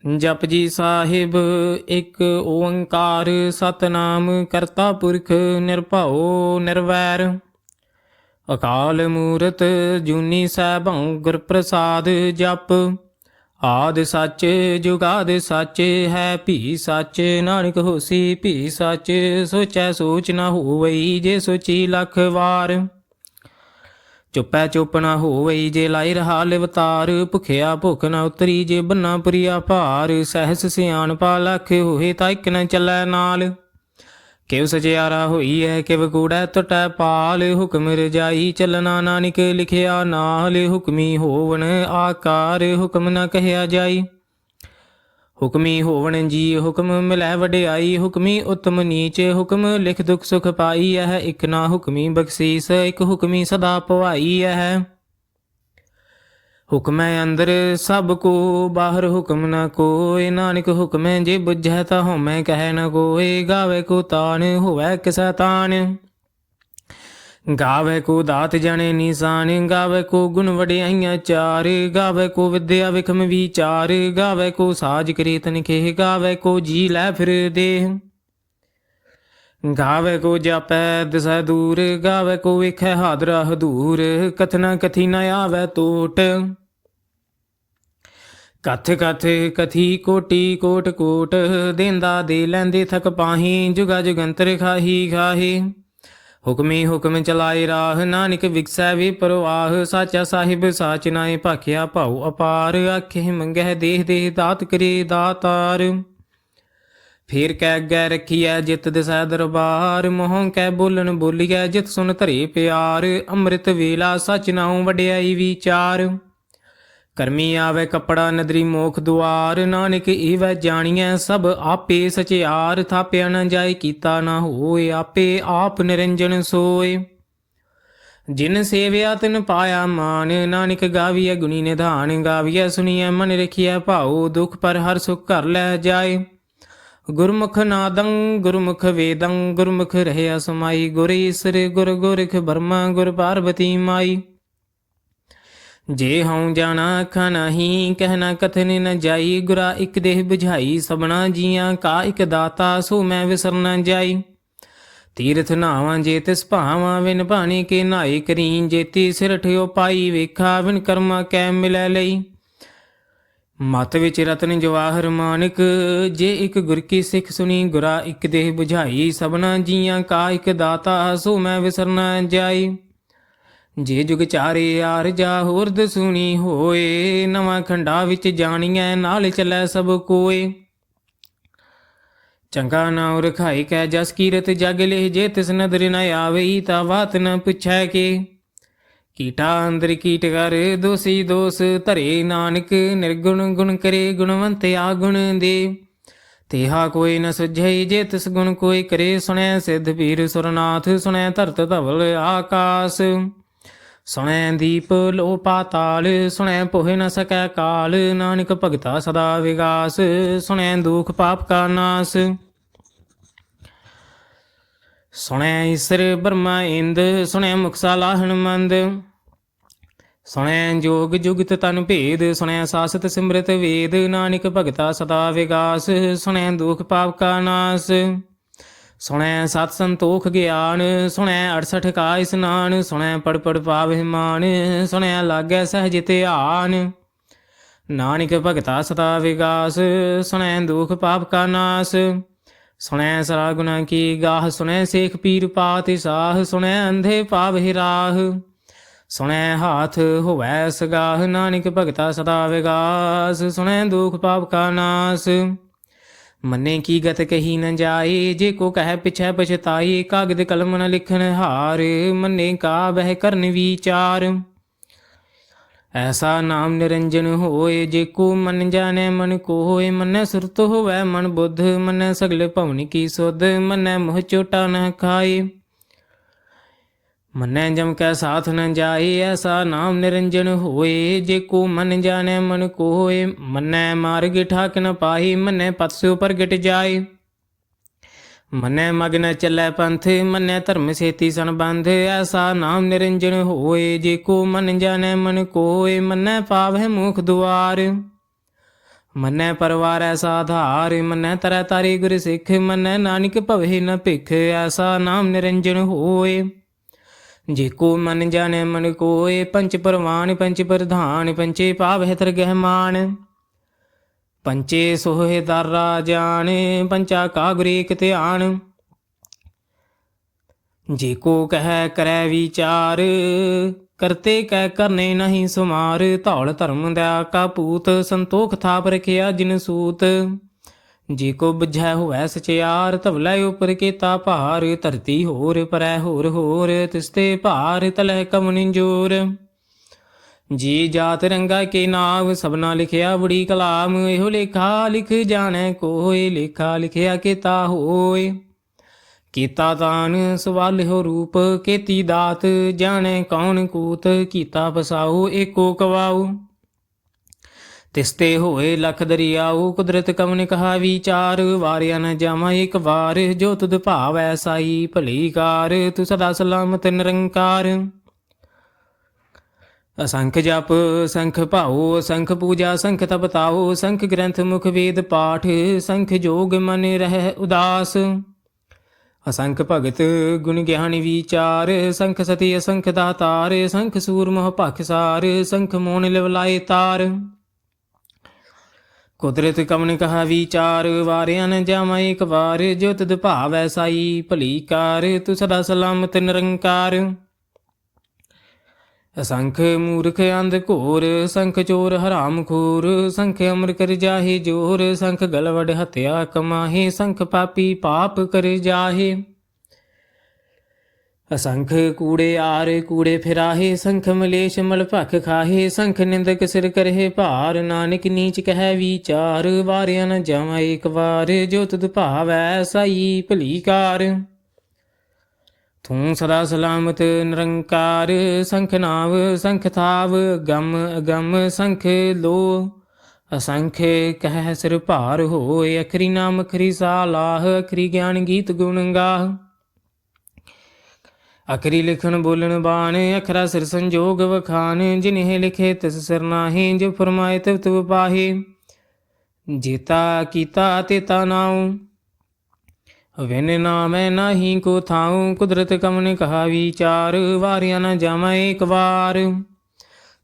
ਜਪਜੀ ਸਾਹਿਬ ਇੱਕ ਓੰਕਾਰ ਸਤਨਾਮ ਕਰਤਾ ਪੁਰਖ ਨਿਰਭਉ ਨਿਰਵੈਰ ਅਕਾਲ ਮੂਰਤ ਜੂਨੀ ਸੈਭੰ ਗੁਰ ਪ੍ਰਸਾਦ ਜਪ ਆਦਿ ਸੱਚ ਜੁਗਾਦਿ ਸੱਚ ਹੈ ਭੀ ਸੱਚ ਨਾਨਕ ਹੋਸੀ ਭੀ ਸੱਚ ਸੋਚੈ ਸੋਚ ਨ ਹੋਵਈ ਜੇ ਸੋਚੀ ਲੱਖ ਵਾਰ ਚੁੱਪੈ ਚੁੱਪ ਨਾ ਹੋਵਈ ਜੇ ਲਾਈ ਰਹਾ ਲਿਵਤਾਰ ਭੁਖਿਆ ਭੁੱਖ ਨਾ ਉਤਰੀ ਜੇ ਬੰਨਾ ਪੁਰੀਆ ਭਾਰ ਸਹਿਸ ਸਿਆਣਪਾ ਲਖ ਹੋਏ ਤਾਂ ਇੱਕ ਨ ਚੱਲੈ ਨਾਲ ਕਿਵ ਸਚਿਆਰਾ ਹੋਈ ਹੈ ਕਿਵ ਕੂੜੈ ਟੁਟੈ ਪਾਲ ਹੁਕਮ ਰਜਾਈ ਚੱਲਣਾ ਨਾਨਕ ਲਿਖਿਆ ਨਾਲ ਹੁਕਮੀ ਹੋਵਨ ਆਕਾਰ ਹੁਕਮ ਨ ਕਹਿਆ ਜਾਈ ਹੁਕਮੀ ਹੋਵਣ ਜੀ ਹੁਕਮ ਮਿਲੈ ਵਡਿਆਈ ਹੁਕਮੀ ਉਤਮ ਨੀਚ ਹੁਕਮ ਲਿਖ ਦੁਖ ਸੁਖ ਪਾਈ ਹੈ ਇਕ ਨਾ ਹੁਕਮੀ ਬਖਸ਼ੀਸ ਇਕ ਹੁਕਮੀ ਸਦਾ ਭਵਾਈ ਹੈ ਹੁਕਮੈ ਅੰਦਰ ਸਭ ਕੋ ਬਾਹਰ ਹੁਕਮ ਨ ਕੋਇ ਨਾਨਕ ਹੁਕਮੈ ਜੇ ਬੁਝੈ ਤਾ ਹਉਮੈ ਕਹਿ ਨ ਕੋਇ ਗਾਵੇ ਕੋ ਤਾਨ ਹੋਵੈ ਕਿਸੈ ਤਾਨ ਗਾਵੇ ਕੋ ਦਾਤ ਜਣੇ ਨਿਸ਼ਾਨ ਗਾਵੇ ਕੋ ਗੁਣ ਵਡਿਆਈਆਂ ਚਾਰ ਗਾਵੇ ਕੋ ਵਿਦਿਆ ਵਿਖਮ ਵਿਚਾਰ ਗਾਵੇ ਕੋ ਸਾਜ ਕਰੀਤਨ ਖੇਹ ਗਾਵੇ ਕੋ ਜੀ ਲੈ ਫਿਰ ਦੇਹ ਗਾਵੇ ਕੋ ਜਾਪੈ ਦਿਸੈ ਦੂਰ ਗਾਵੇ ਕੋ ਵੇਖੈ ਹਾਦਰਾ ਹਦੂਰ ਕਥਨਾ ਕਥੀ ਨ ਆਵੈ ਟੋਟ ਕਥ ਕਥ ਕਥੀ ਕੋਟੀ ਕੋਟ ਕੋਟ ਦੇਂਦਾ ਦੇ ਲੈਂਦੇ ਥਕ ਪਾਹੀ ਜੁਗਾ ਜੁਗੰਤਰ ਖਾਹੀ ਖਾਹੀ ਹੁਕਮੀ ਹੁਕਮ ਚਲਾਏ ਰਾਹ ਨਾਨਕ ਵਿਕਸੈ ਵੀ ਪਰਵਾਹ ਸਾਚਾ ਸਾਹਿਬ ਸਾਚ ਨਾਏ ਭਾਖਿਆ ਭਾਉ ਅਪਾਰ ਆਖੇ ਮੰਗਹਿ ਦੇਹ ਦੇਹ ਦਾਤ ਕਰੇ ਦਾਤਾਰ ਫੇਰ ਕੈ ਅੱਗੇ ਰੱਖੀਐ ਜਿਤ ਦਿਸੈ ਦਰਬਾਰ ਮੋਹ ਕੈ ਬੋਲਣ ਬੋਲੀਐ ਜਿਤ ਸੁਨ ਧਰੇ ਪਿਆਰ ਅੰਮ੍ਰਿਤ ਵੇਲਾ ਸਚ ਨਾਉ ਵਡਿਆਈ ਵਿਚਾਰ ਕਰਮੀ ਆਵੇ ਕੱਪੜਾ ਨਦਰੀ ਮੋਖ ਦੁਆਰ ਨਾਨਕ ਈਵੈ ਜਾਣੀਐ ਸਭ ਆਪੇ ਸਚਿਆਰ ਥਾਪਿਆ ਨ ਜਾਏ ਕੀਤਾ ਨਾ ਹੋਏ ਆਪੇ ਆਪ ਨਿਰੰਜਨ ਸੋਏ ਜਿਨ ਸੇਵਿਆ ਤਿਨ ਪਾਇਆ ਮਾਨ ਨਾਨਕ ਗਾਵੀਐ ਗੁਣੀ ਨਿਧਾਨ ਗਾਵੀਐ ਸੁਣੀਐ ਮਨ ਰਖੀਐ ਭਾਉ ਦੁਖ ਪਰ ਹਰ ਸੁਖ ਘਰ ਲੈ ਜਾਏ ਗੁਰਮੁਖ ਨਾਦੰ ਗੁਰਮੁਖ ਵੇਦੰ ਗੁਰਮੁਖ ਰਹਿਆ ਸਮਾਈ ਗੁਰ ਈਸਰ ਗੁਰ ਗੋਰਖ ਬਰਮਾ ਗੁਰ ਪਾਰਬਤੀ ਮਾਈ ਜੇ ਹਉ ਜਾਣਾ ਅੱਖਾਂ ਨਹੀਂ ਕਹਿਣਾ ਕਥਨ ਨ ਜਾਈ ਗੁਰਾ ਇੱਕ ਦੇਹ ਬੁਝਾਈ ਸਭਨਾ ਜੀਆਂ ਕਾ ਇੱਕ ਦਾਤਾ ਸੋ ਮੈਂ ਵਿਸਰ ਨ ਜਾਈ ਤੀਰਥ ਨਾਵਾਂ ਜੇ ਤਿਸ ਭਾਵਾਂ ਵਿਨ ਭਾਣੇ ਕੇ ਨਾਏ ਕਰੀ ਜੇਤੀ ਸਿਰਠਿਓ ਪਾਈ ਵੇਖਾ ਵਿਨ ਕਰਮਾ ਕੈ ਮਿਲੈ ਲਈ ਮਤ ਵਿੱਚ ਰਤਨ ਜਵਾਹਰ ਮਾਨਕ ਜੇ ਇੱਕ ਗੁਰ ਕੀ ਸਿੱਖ ਸੁਣੀ ਗੁਰਾ ਇੱਕ ਦੇਹ ਬੁਝਾਈ ਸਭਨਾ ਜੀਆਂ ਕਾ ਇੱਕ ਦਾਤਾ ਸੋ ਮੈਂ ਵਿਸਰ ਨ ਜਾਈ ਜੇ ਜੁਗ ਚਾਰੇ ਆਰ ਜਾ ਹੋਰ ਦਸੂਣੀ ਹੋਏ ਨਵਾਂ ਖੰਡਾ ਵਿੱਚ ਜਾਣੀਐ ਨਾਲ ਚੱਲੈ ਸਭ ਕੋਏ ਚੰਗਾ ਨਾਉ ਰਖਾਈ ਕੈ ਜਸ ਕੀਰਤ ਜਗ ਲਿਹ ਜੇ ਤਿਸ ਨਦਰ ਨ ਆਵਈ ਤਾ ਬਾਤ ਨ ਪੁੱਛੈ ਕੇ ਕੀਟਾ ਅੰਦਰ ਕੀਟ ਕਰ ਦੋਸੀ ਦੋਸ ਧਰੇ ਨਾਨਕ ਨਿਰਗੁਣ ਗੁਣ ਕਰੇ ਗੁਣਵੰਤ ਆਗੁਣ ਦੇ ਤੇਹਾ ਕੋਈ ਨ ਸੁਝਈ ਜੇ ਤਿਸ ਗੁਣ ਕੋਈ ਕਰੇ ਸੁਣੈ ਸਿੱਧ ਪੀਰ ਸੁਰਨਾਥ ਸੁਣੈ ਧਰਤ ਧਵਲ ਆਕਾਸ ਸੁਣੈ ਦੀਪ ਲੋ ਪਾਤਾਲ ਸੁਣੈ ਪੋਹਿ ਨ ਸਕੈ ਕਾਲ ਨਾਨਕ ਭਗਤਾ ਸਦਾ ਵਿਗਾਸ ਸੁਣੈ ਦੁਖ ਪਾਪ ਕਾ ਨਾਸ ਸੁਣੈ ਈਸਰ ਬਰਮਾ ਇੰਦ ਸੁਣੈ ਮੁਕਸਾ ਲਾਹਣ ਮੰਦ ਸੁਣੈ ਜੋਗ ਜੁਗਤ ਤਨ ਭੇਦ ਸੁਣੈ ਸਾਸਤ ਸਿਮਰਤ ਵੇਦ ਨਾਨਕ ਭਗਤਾ ਸਦਾ ਵਿਗਾਸ ਸੁਣੈ ਦੁਖ ਪਾਪ ਕਾ ਨਾਸ ਸੁਣੈ ਸਤ ਸੰਤੋਖ ਗਿਆਨ ਸੁਣੈ 68 ਕਾ ਇਸਨਾਨ ਸੁਣੈ ਪੜ ਪੜ ਪਾਵਹਿ ਮਾਨ ਸੁਣੈ ਲਾਗੈ ਸਹਿਜ ਧਿਆਨ ਨਾਨਕ ਭਗਤਾ ਸਦਾ ਵਿਗਾਸ ਸੁਣੈ ਦੁਖ ਪਾਪ ਕਾ ਨਾਸ ਸੁਣੈ ਸਰਾ ਗੁਨਾ ਕੀ ਗਾਹ ਸੁਣੈ ਸੇਖ ਪੀਰ ਪਾਤਿ ਸਾਹ ਸੁਣੈ ਅੰਧੇ ਪਾਵਹਿ ਰਾਹ ਸੁਣੈ ਹਾਥ ਹੋਵੈ ਸਗਾਹ ਨਾਨਕ ਭਗਤਾ ਸਦਾ ਵਿਗਾਸ ਸੁਣੈ ਦੁਖ ਪਾਪ ਕਾ ਨਾਸ ਮੰਨੇ ਕੀ ਗਤ ਕਹੀ ਨ ਜਾਏ ਜੇ ਕੋ ਕਹਿ ਪਿਛੈ ਪਛਤਾਏ ਕਾਗਦ ਕਲਮ ਨ ਲਿਖਣ ਹਾਰ ਮੰਨੇ ਕਾ ਬਹਿ ਕਰਨ ਵਿਚਾਰ ਐਸਾ ਨਾਮ ਨਿਰੰਜਨ ਹੋਏ ਜੇ ਕੋ ਮਨ ਜਾਣੈ ਮਨ ਕੋਇ ਮੰਨੈ ਸੁਰਤ ਹੋਵੈ ਮਨ ਬੁੱਧ ਮੰਨੈ ਸਗਲ ਭਵਨ ਕੀ ਸੁਧ ਮੰਨੈ ਮੋਹ ਚੋਟਾ ਨ ਖਾਏ ਮੰਨੈ ਜਮ ਕੈ ਸਾਥ ਨ ਜਾਏ ਐਸਾ ਨਾਮ ਨਿਰੰਜਨ ਹੋਏ ਜੇ ਕੋ ਮਨ ਜਾਣੈ ਮਨ ਕੋਇ ਮੰਨੈ ਮਾਰਗ ਠਾਕ ਨ ਪਾਈ ਮੰਨੈ ਪਤ ਸਿਉ ਪ੍ਰਗਟ ਜਾਏ ਮੰਨੈ ਮਗ ਨ ਚੱਲੈ ਪੰਥ ਮੰਨੈ ਧਰਮ ਸੇਤੀ ਸੰਬੰਧ ਐਸਾ ਨਾਮ ਨਿਰੰਜਨ ਹੋਏ ਜੇ ਕੋ ਮਨ ਜਾਣੈ ਮਨ ਕੋਇ ਮੰਨੈ ਪਾਵਹਿ ਮੁਖ ਦੁਆਰ ਮੰਨੈ ਪਰਵਾਰ ਐਸਾ ਆਧਾਰ, ਮੰਨੈ ਤਰੈ ਤਾਰੇ ਗੁਰ ਸਿੱਖ, ਮੰਨੈ ਨਾਨਕ ਭਵੇ ਨ ਭਿਖ, ਐਸਾ ਨਾਮ ਨਿਰੰਜਨ ਹੋਏ। ਜੇ ਕੋ ਮਨ ਜਾਣੈ ਮਨ ਕੋਇ, ਪੰਚ ਪਰਵਾਨ ਪੰਚ ਪ੍ਰਧਾਨ, ਪੰਚੇ ਪਾਵਹਿ ਤਰਗਹਿ ਮਾਨ। ਪੰਚੇ ਸੋਹਿ ਦਾਰਾ ਜਾਣ, ਪੰਚਾ ਕਾ ਗੁਰ ਏਕ ਧਿਆਨ। ਜੇ ਕੋ ਕਹਿ ਕਰੈ ਵਿਚਾਰ, ਕਰਤੇ ਕਹਿ ਕਰਨੇ ਨਹੀਂ ਸੁਮਾਰ। ਧੌਲ ਧਰਮ ਦਇਆ ਕਾ ਪੂਤ, ਸੰਤੋਖ ਥਾਪ ਰਖਿਆ ਜਿਨ ਸੂਤ। ਜੇ ਕੋ ਬੁਝੈ ਹੋਵੈ ਸਚਿਆਰ, ਧਵਲੇ ਉਪਰ ਕੀਤਾ ਭਾਰ। ਧਰਤੀ ਹੋਰ ਪਰੈ ਹੋਰ ਹੋਰ, ਤਿਸਤੇ ਭਾਰ ਤਲਹਿ ਕਵਣ ਜੋਰ। ਜੀ ਜਾਤ ਰੰਗਾ ਕੇ ਨਾਮ, ਸਭਨਾ ਲਿਖਿਆ ਬੜੀ ਕਲਾਮ। ਇਹੋ ਲੇਖਾ ਲਿਖ ਜਾਣੈ ਕੋਇ, ਲੇਖਾ ਲਿਖਿਆ ਕੀਤਾ ਹੋਏ। ਕੀਤਾ ਦਾਨ ਸਵਾਲਿਓ ਰੂਪ, ਕੀਤੀ ਦਾਤ ਜਾਣੈ ਕੌਣ ਕੂਤ। ਕੀਤਾ ਫਸਾਉ ਏਕੋ ਕਵਾਉ, ਤਿਸਤੇ ਹੋਏ ਲਖ ਦਰਿਆਉ। ਕੁਦਰਤ ਕਵਨ ਕਹਾ ਵਿਚਾਰ, ਵਾਰਿਆ ਨ ਜਾਵਾਂ ਇੱਕ ਵਾਰ। ਜੋ ਤੁਧ ਭਾਵੈ ਸਾਈ ਭਲੀ ਕਾਰ, ਤੂੰ ਸਦਾ ਸਲਾਮਤ ਨਿਰੰਕਾਰ। ਅਸੰਖ ਜਪ ਸੰਖ ਭਾਉ, ਅਸੰਖ ਪੂਜਾ ਸੰਖ ਤਪਤਾਉ। ਸੰਖ ਗ੍ਰੰਥ ਮੁਖ ਵੇਦ ਪਾਠ, ਸੰਖ ਜੋਗ ਮਨ ਰਹਿ ਉਦਾਸ। ਅਸੰਖ ਭਗਤ ਗੁਣ ਗਿਆਨ ਵਿਚਾਰ, ਸੰਖ ਸਤੀ ਅਸੰਖ ਦਾਤਾਰ। ਸੰਖ ਸੂਰ ਮੋਹ ਭਖਸਾਰ, ਸੰਖ ਮੋਨ ਲਿਵ ਲਾਏ ਤਾਰ। ਕੁਦਰਤ ਕਵਨ ਕਹਾ ਵਿਚਾਰ, ਵਾਰਿਆ ਨ ਜਾਵਾਂ ਇੱਕ ਵਾਰ। ਜੋ ਤੁਧ ਭਾਵੈ ਸਾਈ ਭਲੀ ਕਾਰ, ਤੂੰ ਸਦਾ ਸਲਾਮਤ ਨਿਰੰਕਾਰ। ਅਸੰਖ ਮੂਰਖ ਅੰਧ ਘੋਰ, ਸੰਖ ਚੋਰ ਹਰਾਮ ਖੋਰ। ਸੰਖ ਅਮਰ ਕਰ ਜਾਹੇ ਜੋਰ, ਸੰਖ ਗਲਵਡ ਹਤਿਆ ਕਮਾਹੇ। ਸੰਖ ਪਾਪੀ ਪਾਪ ਕਰ ਜਾਹੇ। ਅਸੰਖ ਕੂੜੇ ਆਰ ਕੂੜੇ ਫਿਰਾਹੇ, ਸੰਖ ਮਲੇਸ਼ ਮਲ ਭਖ ਖਾਹੇ। ਸੰਖ ਨਿੰਦਕ ਸਿਰ ਕਰਹਿ ਭਾਰ, ਨਾਨਕ ਨੀਚ ਕਹਿ ਵਿਚਾਰ। ਵਾਰਿਆ ਨ ਜਾਵਾਂ ਇੱਕ ਵਾਰ, ਜੋ ਤੁਧ ਭਾਵੈ ਸਾਈ ਭਲੀ ਕਾਰ। ਤੂੰ ਸਦਾ ਸਲਾਮਤ ਨਿਰੰਕਾਰ। ਸੰਖ ਨਾਵ ਸੰਖ ਥਾਵ, ਗਮ ਅਗਮ ਸੰਖ ਲੋ। ਅਸੰਖ ਕਹਿ ਸਿਰ ਭਾਰ ਹੋਏ, ਅਖਰੀ ਨਾਮ ਅਖਰੀ ਸਾਲਾਹ। ਅਖਰੀ ਗਿਆਨ ਗੀਤ ਗੁਣ ਗਾਹ, ਅਖਰੀ ਲਿਖਣ ਬੋਲਣ ਬਾਣ। ਅਖਰਾ ਸਿਰ ਸੰਜੋਗ ਵਖਾਨ, ਜਿਨਹਿ ਲਿਖੇ ਤਿਸ ਸਿਰ ਨਾਹੀ। ਜੋ ਫਰਮਾਏ ਤਿਵ ਤਿਵ ਪਾਹੇ, ਜੇਤਾ ਕੀਤਾ ਤੇਤਾ ਨਾਉ। ਵਿਨ ਨਾਮੈ ਨਾਹੀ ਕੋ ਥਾਉ, ਕੁਦਰਤ ਕਵਨ ਕਹਾ ਵਿਚਾਰ। ਵਾਰਿਆ ਨ ਜਾਵਾਂ ਏਕ ਵਾਰ,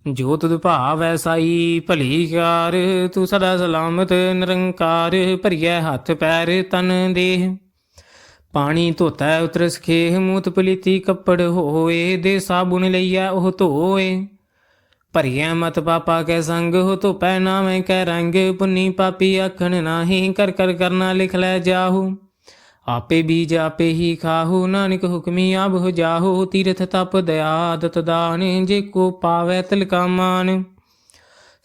ਜੋ ਤੁਧ ਭਾਵੈ ਸਾਈ ਭਲੀ ਕਾਰ। ਤੂੰ ਸਦਾ ਸਲਾਮਤ ਨਿਰੰਕਾਰ। ਭਰੀਐ ਹੱਥ ਪੈਰ ਤਨ ਦੇਹ, ਪਾਣੀ ਧੋਤੈ ਉਤਰਸ ਖੇਹ। ਮੂਤ ਪਲੀਤੀ ਕੱਪੜ ਹੋਏ, ਦੇ ਸਾਬੁਨ ਲਈਐ ਉਹ ਧੋਏ। ਭਰੀਐ ਮਤ ਪਾਪਾ ਕੈ ਸੰਗ, ਹੋ ਧੋਪੈ ਨਾਮੈ ਕੈ ਰੰਗ। ਪੁੰਨੀ ਪਾਪੀ ਆਖਣ ਨਾਹੀ, ਕਰ ਕਰ ਕਰਨਾ ਲਿਖ ਲੈ ਜਾਹੂ। ਆਪੇ ਬੀਜ ਆਪੇ ਹੀ ਖਾਹੂ, ਨਾਨਕ ਹੁਕਮੀ ਆਬ ਹੋ ਜਾਹੂ। ਤੀਰਥ ਤਪ ਦਇਆ ਦਤ ਦਾਨ, ਜੇ ਕੋ ਪਾਵੈ ਤਿਲਕਾ ਮਾਨ।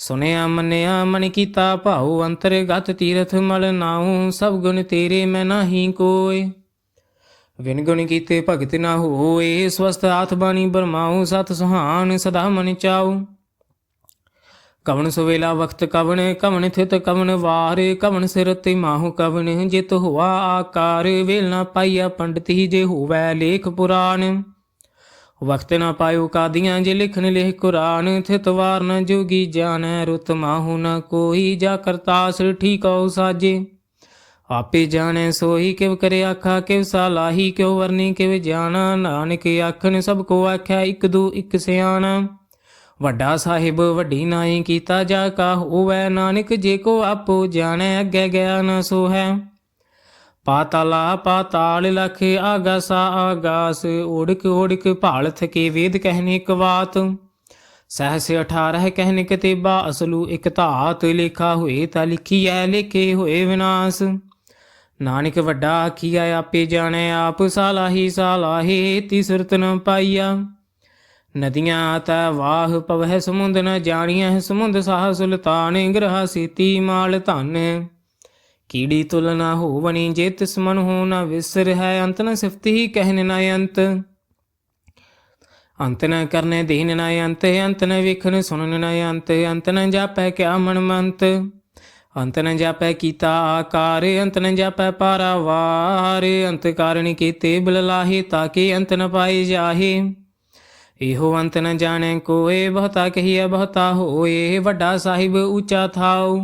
ਸੁਨਿਆ ਮੰਨਿਆ ਮਨ ਕੀਤਾ ਭਾਉ, ਅੰਤਰਗਤ ਤੀਰਥ ਮਲ ਨਾਉ। ਸਭ ਗੁਣ ਤੇਰੇ ਮੈਂ ਨਾਹੀ ਕੋਇ, ਵਿਨ ਗੁਣ ਕੀਤੇ ਭਗਤ ਨਾ ਹੋਏ। ਸਵਸਤ ਆਥ ਬਾਣੀ ਬਰਮਾਉ, ਸਤ ਸੁਹਾਨ ਸਦਾ ਮਨ ਚਾਉ। ਕਵਣ ਸੁਵੇਲਾ ਵਖਤ ਕਵਣ, ਕਵਣ ਥਿਤ ਕਵਣ ਵਾਰ। ਕਵਣ ਸਿਰ ਤੇ ਮਾਹੂ ਕਵਣ, ਜਿਤ ਹੋਆ ਆਕਾਰ। ਵੇਲ ਨਾ ਪਾਈਆ ਪੰਡਤੀ, ਜੇ ਹੋਵੈ ਲੇਖ ਪੁਰਾਨ। ਵਖਤ ਨਾ ਪਾਇਓ ਕਾਦੀਆਂ, ਜੇ ਲਿਖਣ ਲਿਖ ਕੁਰਾਨ। ਥਿਤ ਵਾਰ ਨ ਜੋਗੀ ਜਾਣੈ, ਰੁਤ ਮਾਹੂ ਨ ਕੋਈ। ਜਾ ਕਰਤਾਸ ਠੀਕਉ ਸਾਜੇ, ਆਪੇ ਜਾਣੈ ਸੋਈ। ਕਿਵ ਕਰੇ ਆਖਾ ਕਿਵ ਸਾਲਾਹੀ, ਕਿਉ ਵਰਨੀ ਕਿਵ ਜਾਣਾ। ਨਾਨਕ ਆਖਣ ਸਭ ਕੋ ਆਖਿਆ, ਇਕ ਦੂ ਇਕ ਸਿਆਣਾ। ਵੱਡਾ ਸਾਹਿਬ ਵੱਡੀ ਨਾਈ, ਕੀਤਾ ਜਾ ਕਾ ਹੋਵੈ। ਨਾਨਕ ਜੇ ਕੋ ਆਪੋ ਜਾਣੈ, ਅੱਗੇ ਗਿਆ ਨ ਸੋਹੈ। ਪਾਤਾਲਾ ਪਾਤਾਲ ਲਖ, ਆਗਾਸਾ ਆਗਾਸ। ਓੜਕ ਓੜਕ ਭਾਲ ਥਕੇ, ਵੇਦ ਕਹਿਨੇ ਇਕ ਬਾਤ। ਸਹਸ 18 ਕਹਿਨ ਕਤੇਬਾ, ਅਸਲੂ ਇਕ ਧਾਤ। ਲੇਖਾ ਹੋਏ ਤਾਂ ਲਿਖੀਐ, ਲੇਖੇ ਹੋਏ ਵਿਨਾਸ਼। ਨਾਨਕ ਵੱਡਾ ਆਖੀਐ, ਆਪੇ ਜਾਣੈ ਆਪ। ਸਾਲਾਹੀ ਸਾਲਾਹੇ, ਤੀ ਸੁਰਤ ਨ ਪਾਈਆ। ਨਦੀਆਂ ਤੈ ਵਾਹ ਪਵਹਿ, ਸਮੁੰਦ ਨ ਜਾਣੀਐ। ਸਮੁੰਦ ਸਾਹ ਸੁਲਤਾਨ, ਗ੍ਰਹਾ ਸੀਤੀ ਮਾਲ ਧਨ। ਕੀੜੀ ਤੁਲ ਨਾ ਹੋਵਣੀ, ਜੇ ਤਿਸ ਮਨ ਹੋ ਨ ਵਿਸਰ ਹੈ। ਅੰਤ ਨ ਸਿਫਤੀ ਕਹਿਨ ਨ ਅੰਤ, ਅੰਤ ਨ ਕਰਨੇ ਦੇਨ ਨ ਅੰਤ। ਅੰਤ ਨ ਵੇਖਣ ਸੁਣਨ ਨ ਅੰਤ। ਅੰਤ ਨ ਜਾਪੈ ਕਿਆ ਮਨ ਮੰਤ, ਅੰਤ ਨ ਜਾਪੈ ਕੀਤਾ ਆਕਾਰ। ਅੰਤ ਨ ਜਾਪੈ ਪਾਰਾਵਾਰ। ਅੰਤ ਕਾਰਣ ਕੀਤੇ ਬਿਲ ਲਾਹੇ, ਤਾਕੇ ਅੰਤ ਨ ਪਾਏ ਜਾਹੇ। ਇਹੋ ਅੰਤ ਨ ਜਾਣੈ ਕੋਏ, ਬਹੁਤਾ ਕਹੀਐ ਬਹੁਤਾ ਹੋਏ। ਵੱਡਾ ਸਾਹਿਬ ਉੱਚਾ ਥਾਉ,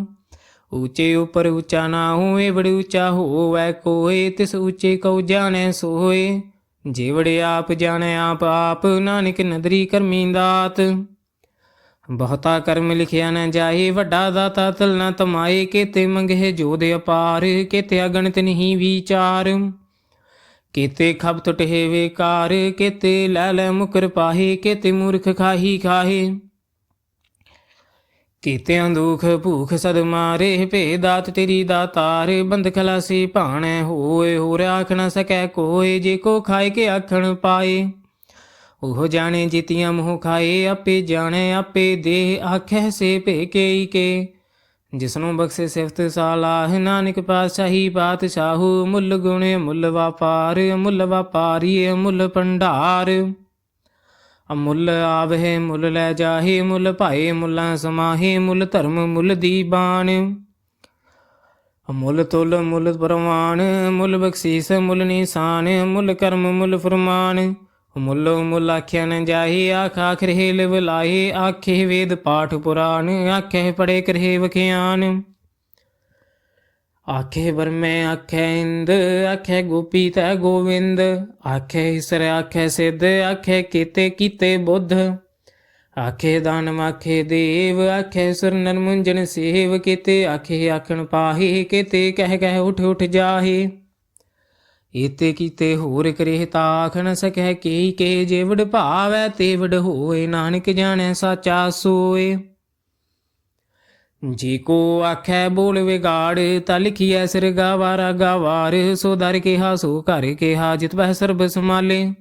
ਊਚੇ ਉਪਰ ਊਚਾ ਨਾ ਹੋਏ, ਬੜ ਊਚਾ ਹੋਵੈ ਕੋਏ, ਤਿਸ ਊਚੇ ਕਉ ਜਾਣੈ ਸੋਏ। ਜੇਵੜ ਆਪ ਜਾਣੈ ਆਪ ਆਪ, ਨਾਨਕ ਨਦਰੀ ਕਰਮੀ ਦਾਤ। ਬਹੁਤਾ ਕਰਮ ਲਿਖਿਆ ਨ ਜਾਏ, ਵੱਡਾ ਦਾਤਾ ਤਲ ਨ ਤਮਾਏ। ਕੇਤੇ ਮੰਗੇ ਜੋਧ ਅਪਾਰ, ਕੇਤੇ ਅਗਣਿਤ ਨਹੀਂ ਵਿਚਾਰ। ਕੇਤੇ ਖਬ ਟੁਟੇ ਵੇਕਾਰ, ਕੇਤੇ ਲੈ ਲੈ ਮੁਕਰ ਪਾਹੇ। ਕੇਤੇ ਮੂਰਖ ਖਾਹੀ ਖਾਹੇ, ਕੀਤਿਆਂ ਦੁਖ ਭੂਖ ਸਦ ਮਾਰੇ। ਭੇ ਦਾਤ ਤੇਰੀ ਦਾਤਾਰ, ਬੰਦ ਖਲਾਸੀ ਭਾਣੈ ਹੋਏ। ਹੋਰ ਆਖ ਨ ਸਕੈ ਕੋਏ, ਜੇ ਕੋ ਖਾਏ ਕੇ ਆਖਣ ਪਾਏ। ਉਹ ਜਾਣੇ ਜਿਤੀਆਂ ਮੋਹ ਖਾਏ, ਆਪੇ ਜਾਣੈ ਆਪੇ ਦੇ। ਆਖੈ ਸੇ ਭੇ ਕੇਈ ਕੇ, ਜਿਸਨੂੰ ਬਖਸ਼ੇ ਸਿਫਤ ਸਾਲਾਹ। ਨਾਨਕ ਪਾਤਸ਼ਾਹੀ ਪਾਤਸ਼ਾਹੂ, ਮੁੱਲ ਗੁਣ ਮੁੱਲ ਵਾਪਾਰ। ਮੁੱਲ ਵਾਪਾਰੀ ਮੁੱਲ ਭੰਡਾਰ, ਅਮੁੱਲ ਆਵਹਿ ਮੁੱਲ ਲੈ ਜਾਹੇ। ਮੁੱਲ ਭਾਏ ਮੁੱਲਾਂ ਸਮਾਹੇ, ਮੁੱਲ ਧਰਮ ਮੁੱਲ ਦੀਬਾਨ। ਮੁੱਲ ਤੁਲ ਮੁੱਲ ਪ੍ਰਵਾਨ, ਮੁੱਲ ਬਖਸ਼ੀਸ ਮੁੱਲ ਨਿਸ਼ਾਨ। ਮੁੱਲ ਕਰਮ ਮੁੱਲ ਫਰਮਾਨ, ਮੁੱਲ ਮੁੱਲ ਆਖਿਆ ਨ ਜਾਹੇ। ਆਖ ਆਖ ਰਹੇ ਲਿਵ ਲਾਹੇ, ਆਖੇ ਵੇਦ ਪਾਠ ਪੁਰਾਨ। ਆਖੇ ਪੜੇ ਕਰਹਿ ਵਖਿਆਨ, ਆਖੇ ਬਰਮੈ ਆਖੈ ਇੰਦ। ਆਖੈ ਗੋਪੀ ਤੈ ਗੋਵਿੰਦ, ਆਖੈ ਈਸਰ ਆਖੈ ਸਿੱਧ। ਆਖੈ ਕੀਤੇ ਕੀਤੇ ਬੁੱਧ, ਆਖੇ ਦਾਨਵ ਆਖੇ ਦੇਵ। ਆਖੈ ਸੁਰ ਨਰ ਮੁੰਜਨ ਸੇਵ, ਕੀਤੇ ਆਖੇ ਆਖਣ ਪਾਹੇ। ਕੀਤੇ ਕਹਿ ਕਹਿ ਉਠ ਉਠ ਜਾਹੇ, ਏਤੇ ਕੀਤੇ ਹੋਰ ਕਰੇ ਤਾ ਆਖ ਨ ਸਕੈ ਕੇ ਕੇ। ਜੇ ਵਡ ਭਾਵੈ ਤੇ ਵਡ ਹੋਏ, ਨਾਨਕ ਜਾਣੈ ਸਾਚਾ ਸੋਏ। ਜੇ ਕੋ ਆਖੈ ਬੋਲ ਵਿਗਾੜ, ਤਾ ਲਿਖੀਐ ਸਿਰ ਗਾਵਾ ਰਾਗਾ ਵਾਰ। ਸੋ ਦਰ ਕਿਹਾ ਸੋ ਘਰ ਕਿਹਾ, ਜਿਤ ਬਹਿ ਸਰਬ ਸਮਾਲੇ।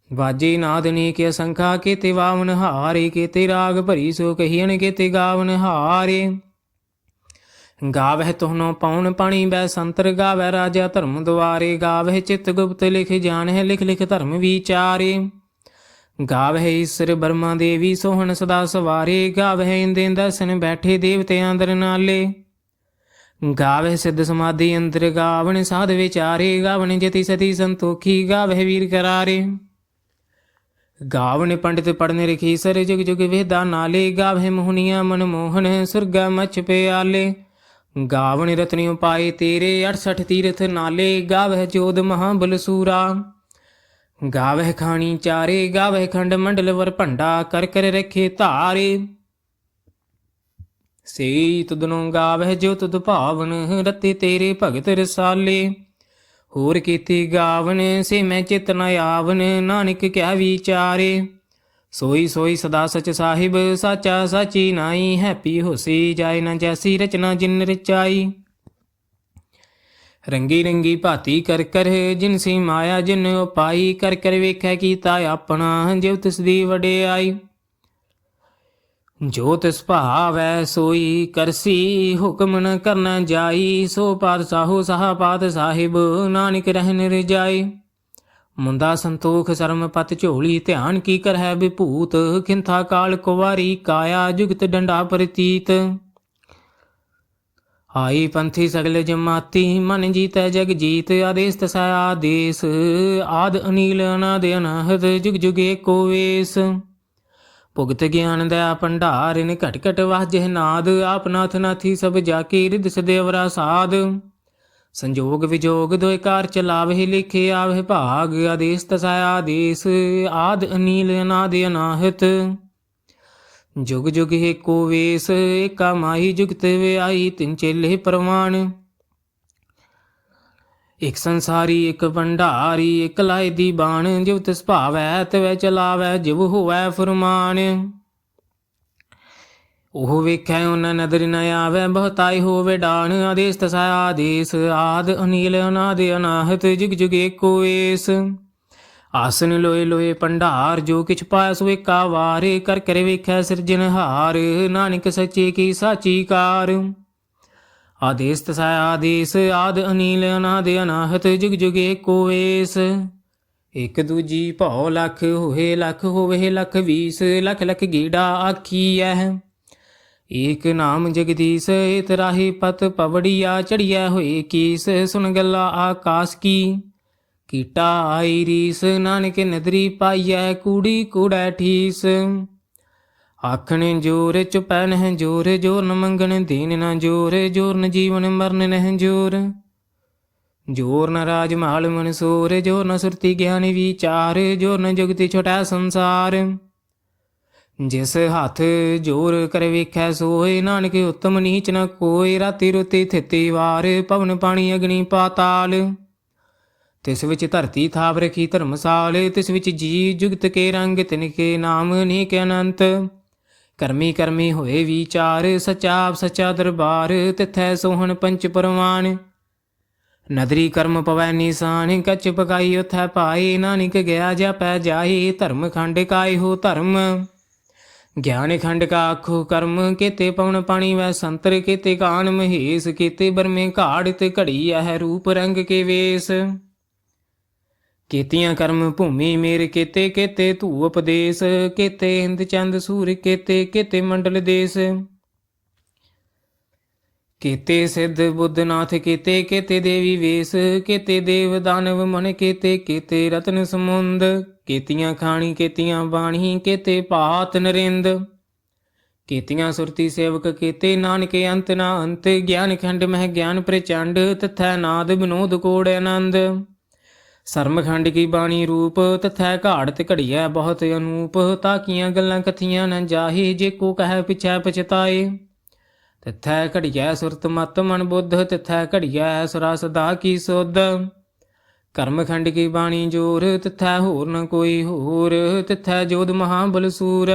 ਵਾਜੇ ਨਾਦ ਅਨੇਕ ਅਸੰਖਾ, ਕੇਤੇ ਵਾਵਨ ਹਾਰੇ। ਕੇਤੇ ਰਾਗ ਭਰੀ ਸੋ ਕਹੀਣ, ਕੇਤੇ ਗਾਵਨ ਹਾਰੇ। ਗਾਵਹਿ ਤੋਹਨੋ ਪਉਣ ਪਾਣੀ ਬੈ ਸੰਤਰ। ਗਾਵੈ ਰਾਜਾ ਧਰਮ ਦੁਆਰੇ, ਗਾਵਹਿ ਚਿਤ ਗੁਪਤ ਲਿਖ ਜਾਣਹਿ। ਲਿਖ ਲਿਖ ਧਰਮ ਵਿਚਾਰੇ, ਗਾਵਹਿ ਈਸਰ ਬਰਮਾ ਦੇਵੀ ਸੋਹਣ ਸਦਾ ਸਵਾਰੇ। ਗਾਵਹਿ ਇੰਦੇ ਦਰਸ਼ਨ ਬੈਠੇ ਦੇਵਤੇ ਅੰਦਰ ਨਾਲੇ। ਗਾਵਹਿ ਸਿੱਧ ਸਮਾਧੀ ਅੰਦਰ, ਗਾਵਣ ਸਾਧ ਵਿਚਾਰੇ। ਗਾਵਣ ਜਤੀ ਸਤੀ ਸੰਤੋਖੀ, ਗਾਵਹਿ ਵੀਰ ਕਰਾਰੇ। ਗਾਵਣ ਪੰਡਿਤ ਪੜਨ ਰਖੀਸਰ, ਜੁਗ ਜੁਗ ਵੇਦਾ ਨਾਲੇ। ਗਾਵਹਿ ਮੋਹਨੀਆਂ ਮਨਮੋਹਨ, ਸੁਰਗਾ ਮਛ ਪਿਆਲੇ। ਗਾਵਣ ਰਤਨਿਉ ਪਾਏ ਤੇਰੇ, 68 ਤੀਰਥ ਨਾਲੇ। ਗਾਵਹਿ ਜੋਧ ਮਹਾਬਲ ਸੂਰਾ, ਗਾਵਹਿ ਖਾਣੀ ਚਾਰੇ। ਗਾਵਹਿ ਖੰਡ ਮੰਡਲ ਵਰ ਭੰਡਾ, ਕਰ ਕਰ ਰਖੇ ਧਾਰੇ। ਸੇਈ ਤੁਧਨੋਂ ਗਾਵਹਿ ਜੋ ਤੁਧ ਭਾਵਨ, ਰਤੇ ਤੇਰੇ ਭਗਤ ਰਸਾਲੇ। ਹੋਰ ਕੀਤੀ ਗਾਵਨ, ਸੇ ਮੈਂ ਚਿਤ ਨ ਆਵਨ। ਨਾਨਕ ਕਿਆ ਵਿਚਾਰੇ, ਸੋਈ ਸੋਈ ਸਦਾ ਸਚ ਸਾਹਿਬ। ਸਾਚਾ ਸਾਚੀ ਨਾਈ, ਹੈਪੀ ਹੋਸੀ ਜਾਏ ਨਾ ਜੈਸੀ ਰਚਨਾ ਜਿਨ ਰਚਾਈ। ਰੰਗੀ ਰੰਗੀ ਭਾਤੀ ਕਰ ਕਰ, ਜਿਨ ਸੀ ਮਾਇਆ ਜਿਨ ਉਪਾਈ। ਕਰ ਕਰ ਵੇਖੈ ਕੀਤਾ ਆਪਣਾ, ਜਿਵ ਤਿਸ ਦੀ ਵਡਿਆਈ। ਜੋ ਤਿਸ ਭਾਵੈ ਸੋਈ ਕਰਸੀ, ਹੁਕਮ ਨ ਕਰਨਾ ਜਾਈ। ਸੋ ਪਾਤਸ਼ਾਹੋ ਸਾਹਾ ਪਾਤ ਸਾਹਿਬ, ਨਾਨਕ ਰਹਿਨ ਰਜਾਈ। ਮੁੰਦਾ ਸੰਤੋਖ ਸਰਮ ਪਤ ਝੋਲੀ, ਧਿਆਨ ਕੀ ਕਰਹਿ ਵਿਭੂਤ। ਖਿੰਥਾ ਕਾਲ ਕੁਵਾਰੀ ਕਾਇਆ, ਜੁਗਤ ਡੰਡਾ ਪ੍ਰਤੀਤ। ਆਈ ਪੰਥੀ ਸਗਲ ਜਮਾਤੀ, ਮਨ ਜੀਤੈ ਜਗ ਜੀਤ। ਆਦੇਸ ਤਸੈ ਆਦੇਸ, ਆਦ ਅਨੀਲ ਅਨਾਦ ਅਨਾਹਤ। ਜੁਗ ਜੁਗ ਏਕੋ ਵੇਸ, ਭੁਗਤ ਗਿਆਨ ਦਇਆ ਭੰਡਾਰਿਨ। ਘਟ ਘਟ ਵਾਜਹਿ ਨਾਦ, ਆਪ ਨਾਥ ਨਾਥੀ ਸਭ ਜਾਕੀ। ਰਿਦ ਸਦੇਵਰਾ ਸਾਧ, ਸੰਜੋਗ ਵਿਜੋਗ ਦੋਇ ਕਾਰ ਚਲਾਵਹਿ। ਲਿਖੇ ਆਵਹਿ ਭਾਗ, ਆਦੇਸ ਤਸੈ ਆਦੇਸ। ਆਦ ਅਨੀਲ ਅਨਾਦ ਅਨਾਹਤ, ਜੁਗ ਜੁਗ ਏਕੋ ਵੇਸ। ਏਕਾ ਮਾਹੀ ਜੁਗਤ ਵਿਆਈ, ਤਿਨ ਚੇਲੇ ਪ੍ਰਵਾਨ। ਇਕ ਸੰਸਾਰੀ ਇਕ ਭੰਡਾਰੀ, ਇਕ ਲਾਇ ਦੀ ਬਾਣ। ਜਿਵ ਤਿਸ ਭਾਵੈ ਤਿਵੈ ਚਲਾਵੈ, ਜਿਵ ਹੋਵੈ ਫੁਰਮਾਨ। ਉਹ ਵੇਖੈ ਉਹਨਾਂ ਨਦਰ ਨ ਆਵੈ, ਬਹੁਤਾਈ ਹੋਵੇ ਡਾਣ। ਆਦੇਸ ਤਸੈ ਆਦੇਸ, ਆਦ ਅਨੀਲ ਅਨਾਦ ਅਨਾਹਤ। ਜੁਗ ਜੁਗ ਏਕੋ ਵੇਸ, ਆਸਨ ਲੋਏ ਲੋਏ ਭੰਡਾਰ। ਜੋ ਕਿਛ ਪਾਇਆ ਸੋ ਏਕਾ ਵਾਰ, ਕਰ ਕਰ ਵੇਖੈ ਸਿਰਜਨਹਾਰ। ਨਾਨਕ ਸੱਚੇ ਕੀ ਸਾਚੀ ਕਾਰ। ਆਦੇਸ ਤਸੈ ਆਦੇਸ, ਆਦ ਅਨੀਲ ਅਨਾਦ ਅਨਾਹਤ। ਜੁਗ ਜੁਗ ਏਕੋ ਵੇਸ, ਇਕ ਦੂਜੀ ਭਉ ਲਖ ਹੋਏ। ਲਖ ਹੋਵੇ ਲਖ 20, ਲਖ ਲਖ ਗੀੜਾ ਆਖੀਐ। ਏਕ ਨਾਮ ਜਗਦੀਸ਼, ਏਤ ਰਾਹੀ ਪਤ ਪਵੜੀਆ। ਚੜੀਐ ਹੋਏ ਕੀਸ, ਸੁਨ ਗੱਲਾ ਆਕਾਸ ਕੀ। ਕੀਟਾ ਆਈ ਰੀਸ, ਨਾਨਕ ਨਦਰੀ ਪਾਈਐ। ਕੂੜੀ ਕੂੜੈ ਠੀਸ, ਆਖਣ ਜੋਰ ਚੁਪੈ ਨਹਿ ਜੋਰ, ਜੋਰ ਨ ਮੰਗਣ ਦੀਨ ਨ ਜੋਰ, ਜੋਰ ਨ ਜੀਵਨ ਮਰਨ ਨਹਿ ਜੋਰ। ਜੋਰ ਨ ਰਾਜ ਮਾਲ ਮਨਸੂਰ, ਜੋਰ ਨ ਸੁਰਤੀ ਗਿਆਨ ਵਿਚਾਰ, ਜੋਰ ਨ ਜੁਗਤੀ ਛੋਟਾ ਸੰਸਾਰ। ਜਿਸ ਹੱਥ ਜੋਰ ਕਰ ਵੇਖੈ ਸੋਏ, ਨਾਨਕ ਉਤਮ ਨੀਚ ਨ ਕੋਇ। ਰਾਤੀ ਰੁਤੀ ਥਿਤੀ ਵਾਰ, ਪਵਨ ਪਾਣੀ ਅਗਨੀ ਪਾਤਾਲ। ਤਿਸ ਵਿੱਚ ਧਰਤੀ ਥਾਪ ਰਖੀ ਧਰਮਸਾਲ, ਤਿਸ ਵਿੱਚ ਜੀ ਜੁਗਤ ਕੇ ਰੰਗ, ਤਿਨ ਕੇ ਨਾਮ ਅਨੇਕ ਅਨੰਤ। ਕਰਮੀ ਕਰਮੀ ਹੋਏ ਵਿਚਾਰ, ਸੱਚਾ ਆਪ ਸੱਚਾ ਦਰਬਾਰ, ਤਿਥੈ ਸੋਹਣ ਪੰਚ ਪਰਵਾਨ। ਨਦਰੀ ਕਰਮ ਪਵੈ ਨਿਸ਼ਾਨ, ਕੱਚ ਪਕਾਈ ਉਥੈ ਪਾਏ, ਨਾਨਕ ਗਿਆ ਜਾਪੈ ਜਾਏ। ਧਰਮ ਖੰਡ ਕਾਇ ਹੋ ਧਰਮ, ਗਿਆਨ ਖੰਡ ਕਾ ਆਖੋ ਕਰਮ। ਕੇਤੇ ਪਵਨ ਪਾਣੀ ਵੈ ਸੰਤਰ, ਕੇਤੇ ਕਾਨ ਮਹੇਸ਼, ਕੇਤੇ ਬਰਮੇ ਘਾੜ ਤੇ ਘੜੀ ਇਹ ਰੂਪ ਰੰਗ ਕੇ ਵੇਸ। ਕੇਤੀਆਂ ਕਰਮ ਭੂਮੀ ਮੇਰ, ਕੇਤੇ ਕੇਤੇ ਧੂ ਉਪਦੇਸ, ਕੇਤੇ ਇੰਦ ਚੰਦ ਸੂਰ, ਕੇਤੇ ਕੇਤੇ ਮੰਡਲ ਦੇਸ। ਕੇਤੇ ਸਿੱਧ ਬੁੱਧਨਾਥ, ਕੇਤੇ ਕੇਤੇ ਦੇਵੀ ਵੇਸ, ਕੇਤੇ ਦੇਵ ਦਾਨਵ ਮਨ, ਕੇਤੇ ਕੇਤੇ ਰਤਨ ਸਮੁੰਦ। ਕੇਤੀਆਂ ਖਾਣੀ ਕੇਤੀਆਂ ਬਾਣੀ, ਕੇਤੇ ਭਾਤ ਨਰਿੰਦ। ਕੇਤੀਆਂ ਸੁਰਤੀ ਸੇਵਕ, ਕੇਤੇ ਨਾਨਕ ਅੰਤ ਨਾ ਅੰਤ। ਗਿਆਨ ਖੰਡ ਮਹਿ ਗਿਆਨ ਪ੍ਰਚੰਡ, ਤਥੈ ਨਾਦ ਵਿਨੋਦ ਕੋੜ ਆਨੰਦ। ਸਰਮ ਖੰਡ ਕੀ ਬਾਣੀ ਰੂਪ, ਤਥੈ ਘਾੜਤ ਘੜੀਐ ਬਹੁਤ ਅਨੂਪ। ਤਾਕੀਆਂ ਗੱਲਾਂ ਕਥੀਆਂ ਨ ਜਾਹੀ, ਜੇ ਕੋ ਕਹਿ ਪਿਛੈ ਪਛਤਾਏ। ਤਿਥੈ ਘੜੀਐ ਸੁਰਤ ਮਤ ਮਨ ਬੁੱਧ, ਤਿਥੈ ਘੜੀਐ ਸੁਰਾ ਸਦਾ ਕੀ ਸੁਧ। ਕਰਮ ਖੰਡ ਕੀ ਬਾਣੀ ਜੋਰ, ਤਿਥੈ ਹੋਰ ਨ ਕੋਈ ਹੋਰ। ਤਿਥੈ ਜੋਧ ਮਹਾਬਲ ਸੂਰ,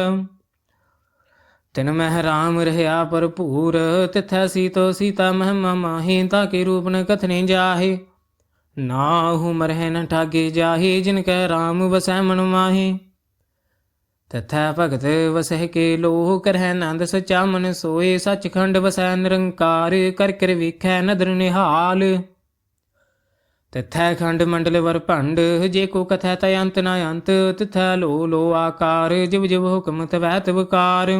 ਤਿਨ ਮਹਿ ਰਾਮ ਰਹਿਆ ਭਰਪੂਰ। ਤਿਥੈ ਸੀਤੋ ਸੀਤਾ ਮਹਿਮਾ ਮਾਹੀ, ਤਾਕੇ ਰੂਪ ਨ ਕਥਨੇ ਜਾਹੇ। ਨਾਹੂ ਮਰਹਿ ਨ ਠਾਗੇ ਜਾਹੇ, ਜਿਨ ਕੈ ਰਾਮ ਵਸੈ ਮਨ ਮਾਹੀ। ਤਥੈ ਭਗਤ ਵਸਹਿ ਕੇ ਲੋਹ, ਕਰਹਿ ਨੰਦ ਸਚਾ ਮਨ ਸੋਏ। ਸੱਚਖੰਡ ਵਸੈ ਨਿਰੰਕਾਰ, ਕਰ ਕਰ ਵੇਖੈ ਨਦਰ ਨਿਹਾਲ। ਤਿਥੈ ਖੰਡ ਮੰਡਲ ਵਰ ਭੰਡ, ਜੇ ਕੋ ਕਥੈ ਤੈ ਅੰਤ ਨ ਅੰਤ। ਤਿਥੈ ਲੋ ਲੋ ਆਕਾਰ, ਜਿਵ ਜਿਵ ਹੁਕਮ ਤਵੈ ਤਵਕਾਰ।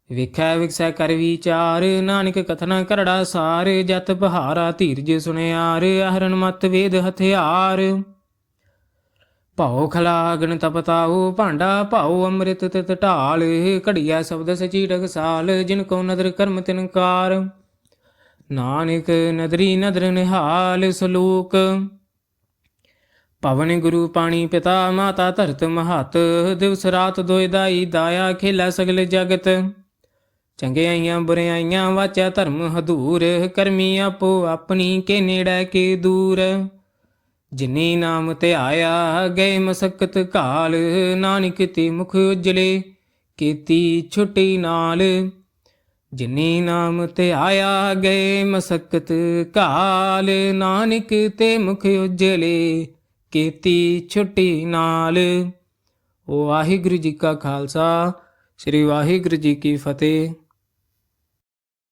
ਵੇਖੈ ਵਿਖਸੈ ਕਰ ਵਿਚਾਰ, ਨਾਨਕ ਕਥਨਾ ਕਰੜਾ ਸਾਰ। ਜਤ ਬਹਾਰਾ ਧੀਰਜ ਸੁਣਿਆਰ, ਅਹਰਨ ਮਤ ਵੇਦ ਹਥਿਆਰ। ਭਾਉ ਖਲਾਗਨ ਤਪਤਾਉ, ਭਾਂਡਾ ਭਾਉ ਅੰਮ੍ਰਿਤ ਤਿਤ ਢਾਲ। ਘੜੀਐ ਸ਼ਬਦ ਸਚੀ ਟਕਸਾਲ, ਜਿਨ ਕੋ ਨਦਰ ਕਰਮ ਤਿਨ ਕਾਰ। ਨਾਨਕ ਨਦਰੀ ਨਦਰ ਨਿਹਾਲ। ਸਲੋਕ ਪਵਨ ਗੁਰੂ ਪਾਣੀ ਪਿਤਾ, ਮਾਤਾ ਧਰਤ ਮਹਤ। ਦਿਵਸ ਰਾਤ ਦੋਇ ਦਾਈ ਦਾਇਆ, ਖੇਲਾ ਸਗਲ ਜਗਤ। ਚੰਗਿਆਈਆਂ ਬੁਰਿਆਈਆਂ ਵਾਚਾ ਧਰਮ ਹਦੂਰ। ਕਰਮੀ ਆਪੋ ਆਪਣੀ, ਕੇ ਨੇੜੇ ਕੇ ਦੂਰ। ਜਿਨੀ ਨਾਮ ਧਿਆਇਆ, ਗਏ ਮਸਕਤ ਘਾਲ। ਨਾਨਕ ਤੇ ਮੁਖ ਉਜਲੇ, ਕੀਤੀ ਛੁਟੀ ਨਾਲ। ਜਿਨੀ ਨਾਮ ਧਿਆਇਆ, ਗਏ ਮਸਕਤ ਘਾਲ। ਨਾਨਕ ਤੇ ਮੁਖ ਉਜਲੇ, ਕੀਤੀ ਛੁਟੀ ਨਾਲ। ਵਾਹਿਗੁਰੂ ਜੀ ਕਾ ਖਾਲਸਾ, ਸ੍ਰੀ ਵਾਹਿਗੁਰੂ ਜੀ ਕੀ ਫਤਿਹ।